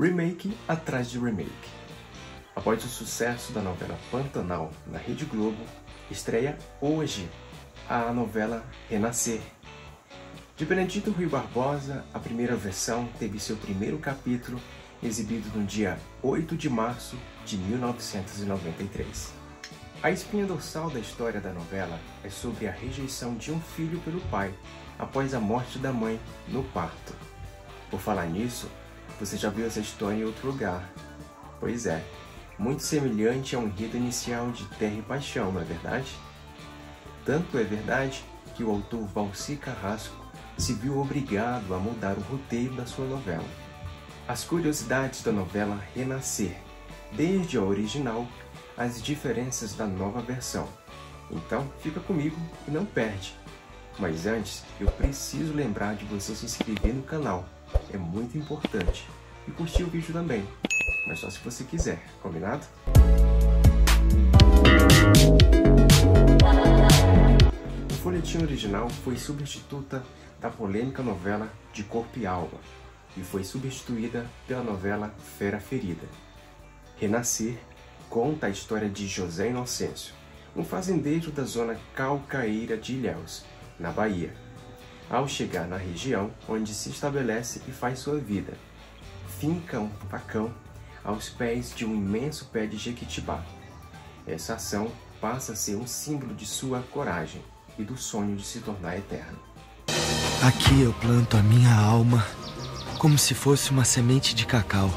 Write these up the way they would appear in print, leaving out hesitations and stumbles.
Remake atrás de remake. Após o sucesso da novela Pantanal na Rede Globo, estreia hoje a novela Renascer. De Benedito Rui Barbosa, a primeira versão teve seu primeiro capítulo exibido no dia 8 de março de 1993. A espinha dorsal da história da novela é sobre a rejeição de um filho pelo pai após a morte da mãe no parto. Por falar nisso, você já viu essa história em outro lugar? Pois é, muito semelhante ao enredo inicial de Terra e Paixão, não é verdade? Tanto é verdade que o autor Valci Carrasco se viu obrigado a mudar o roteiro da sua novela. As curiosidades da novela Renascer, desde a original, as diferenças da nova versão. Então, fica comigo e não perde. Mas antes, eu preciso lembrar de você se inscrever no canal. É muito importante. E curtir o vídeo também. Mas só se você quiser, combinado? O folhetim original foi substituta da polêmica novela De Corpo e Alma e foi substituída pela novela Fera Ferida. Renascer conta a história de José Inocêncio, um fazendeiro da zona calcaeira de Ilhéus, na Bahia, ao chegar na região onde se estabelece e faz sua vida. Finca um facão aos pés de um imenso pé de jequitibá. Essa ação passa a ser um símbolo de sua coragem e do sonho de se tornar eterno. Aqui eu planto a minha alma como se fosse uma semente de cacau.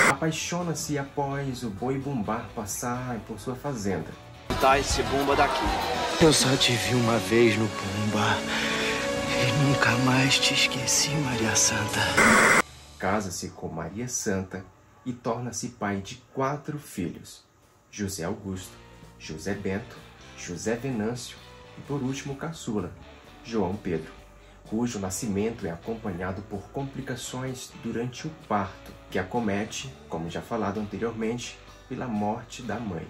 Apaixona-se após o boi Bumbá passar por sua fazenda. Tá esse Bumba daqui. Eu só te vi uma vez no Bumba e nunca mais te esqueci, Maria Santa. Casa-se com Maria Santa e torna-se pai de 4 filhos: José Augusto, José Bento, José Venâncio e, por último, caçula, João Pedro, cujo nascimento é acompanhado por complicações durante o parto, que acomete, como já falado anteriormente, pela morte da mãe.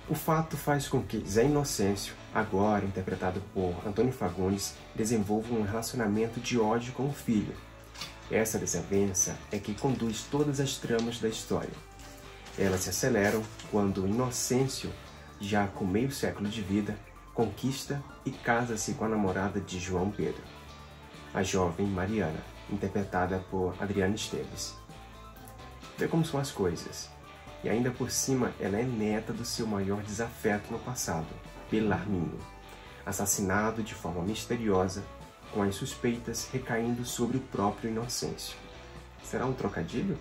O fato faz com que Zé Inocêncio, agora interpretado por Antônio Fagundes, desenvolva um relacionamento de ódio com o filho. Essa desavença é que conduz todas as tramas da história. Elas se aceleram quando Inocêncio, já com meio século de vida, conquista e casa-se com a namorada de João Pedro, a jovem Mariana, interpretada por Adriana Esteves. Vê como são as coisas. E ainda por cima, ela é neta do seu maior desafeto no passado, Belarmino, assassinado de forma misteriosa, com as suspeitas recaindo sobre o próprio Inocêncio. Será um trocadilho?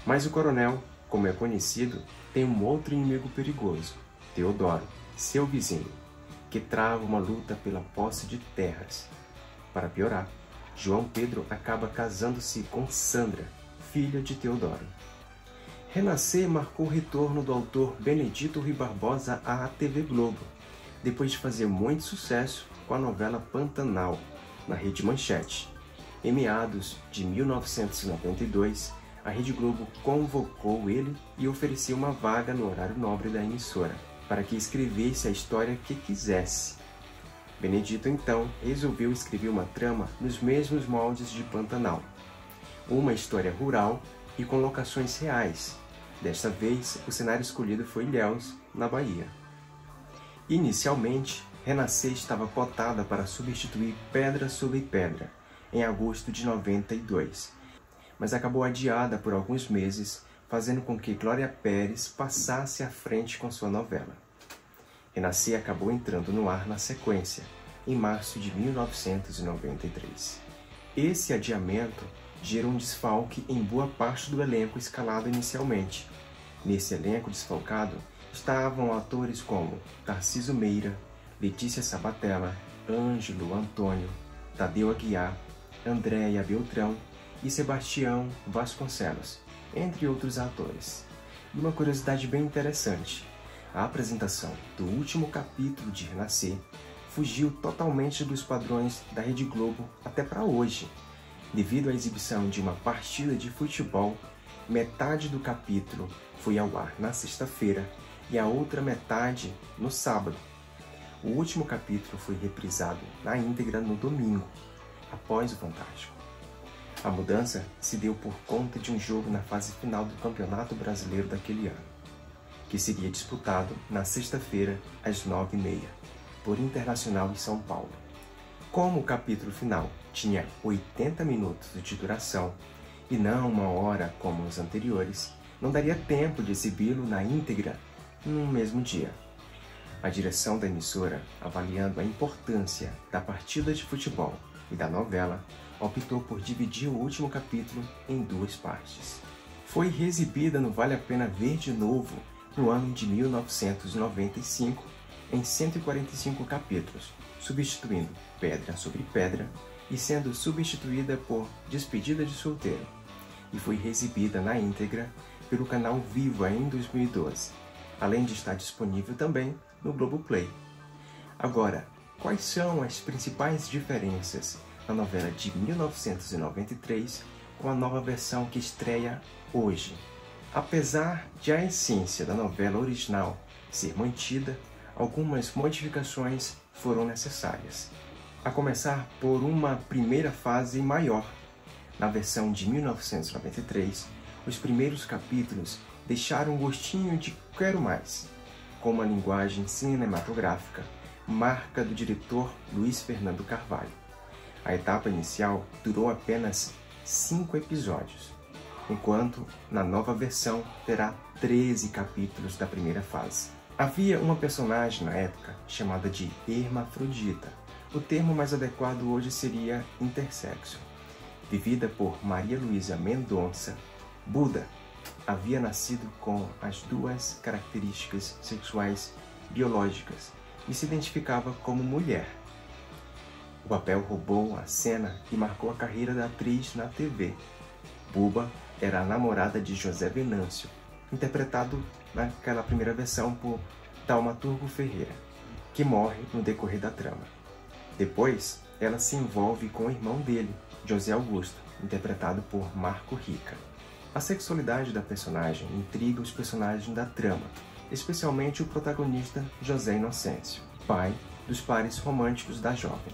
Mas o coronel, como é conhecido, tem um outro inimigo perigoso, Teodoro, seu vizinho, que trava uma luta pela posse de terras. Para piorar, João Pedro acaba casando-se com Sandra, filha de Teodoro. Renascer marcou o retorno do autor Benedito Rui Barbosa à TV Globo, depois de fazer muito sucesso com a novela Pantanal, na Rede Manchete. Em meados de 1992, a Rede Globo convocou ele e ofereceu uma vaga no horário nobre da emissora, para que escrevesse a história que quisesse. Benedito, então, resolveu escrever uma trama nos mesmos moldes de Pantanal. Uma história rural e com locações reais. Desta vez, o cenário escolhido foi Ilhéus, na Bahia. Inicialmente, Renascer estava cotada para substituir Pedra sobre Pedra, em agosto de 92, mas acabou adiada por alguns meses, fazendo com que Glória Pérez passasse à frente com sua novela. Renascer acabou entrando no ar na sequência, em março de 1993. Esse adiamento gerou um desfalque em boa parte do elenco escalado inicialmente. Nesse elenco desfalcado estavam atores como Tarcísio Meira, Letícia Sabatella, Ângelo Antônio, Tadeu Aguiar, Andréia Beltrão e Sebastião Vasconcelos, entre outros atores. E uma curiosidade bem interessante: a apresentação do último capítulo de Renascer fugiu totalmente dos padrões da Rede Globo até para hoje. Devido à exibição de uma partida de futebol, metade do capítulo foi ao ar na sexta-feira e a outra metade no sábado. O último capítulo foi reprisado na íntegra no domingo, após o Fantástico. A mudança se deu por conta de um jogo na fase final do Campeonato Brasileiro daquele ano, que seria disputado na sexta-feira, às 9h30, por Internacional e São Paulo. Como o capítulo final tinha 80 minutos de duração, e não 1 hora como os anteriores, não daria tempo de exibi-lo na íntegra no mesmo dia. A direção da emissora, avaliando a importância da partida de futebol e da novela, optou por dividir o último capítulo em 2 partes. Foi reexibida no Vale a Pena Ver de Novo no ano de 1995, em 145 capítulos, substituindo Pedra sobre Pedra e sendo substituída por Despedida de Solteiro, e foi reexibida na íntegra pelo canal Viva em 2012, além de estar disponível também no Globoplay. Agora, quais são as principais diferenças na novela de 1993 com a nova versão que estreia hoje? Apesar de a essência da novela original ser mantida, algumas modificações foram necessárias. A começar por uma primeira fase maior. Na versão de 1993, os primeiros capítulos deixaram um gostinho de quero mais, com uma linguagem cinematográfica, marca do diretor Luiz Fernando Carvalho. A etapa inicial durou apenas 5 episódios, enquanto na nova versão terá 13 capítulos da primeira fase. Havia uma personagem na época chamada de hermafrodita. O termo mais adequado hoje seria intersexo. Vivida por Maria Luísa Mendonça, Buda havia nascido com as 2 características sexuais biológicas e se identificava como mulher. O papel roubou a cena e marcou a carreira da atriz na TV. Buba era a namorada de José Venâncio, interpretado naquela primeira versão por Taumaturgo Ferreira, que morre no decorrer da trama. Depois, ela se envolve com o irmão dele, José Augusto, interpretado por Marco Rica. A sexualidade da personagem intriga os personagens da trama, especialmente o protagonista José Inocêncio, pai dos pares românticos da jovem.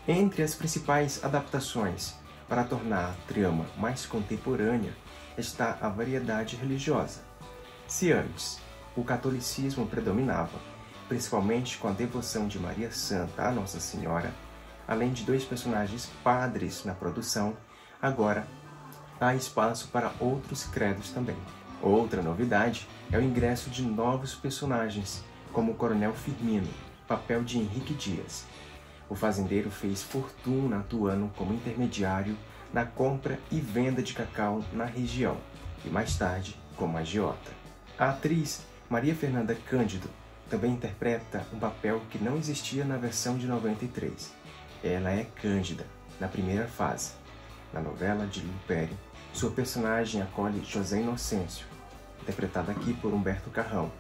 Entre as principais adaptações para tornar a trama mais contemporânea está a variedade religiosa. Se antes o catolicismo predominava, principalmente com a devoção de Maria Santa à Nossa Senhora, além de 2 personagens padres na produção, agora há espaço para outros credos também. Outra novidade é o ingresso de novos personagens, como o Coronel Firmino, papel de Henrique Dias. O fazendeiro fez fortuna atuando como intermediário na compra e venda de cacau na região, e mais tarde como agiota. A atriz Maria Fernanda Cândido também interpreta um papel que não existia na versão de 93. Ela é Cândida, na primeira fase. Na novela de Lupério, sua personagem acolhe José Inocêncio, interpretado aqui por Humberto Carrão,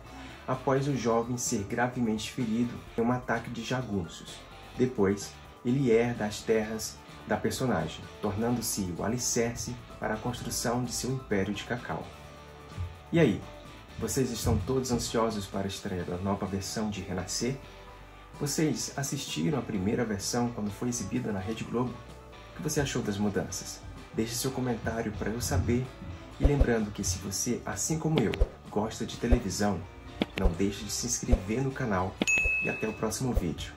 após o jovem ser gravemente ferido em um ataque de jagunços. Depois, ele herda as terras da personagem, tornando-se o alicerce para a construção de seu império de cacau. E aí, vocês estão todos ansiosos para a estreia da nova versão de Renascer? Vocês assistiram a primeira versão quando foi exibida na Rede Globo? O que você achou das mudanças? Deixe seu comentário para eu saber. E lembrando que se você, assim como eu, gosta de televisão, não deixe de se inscrever no canal e até o próximo vídeo.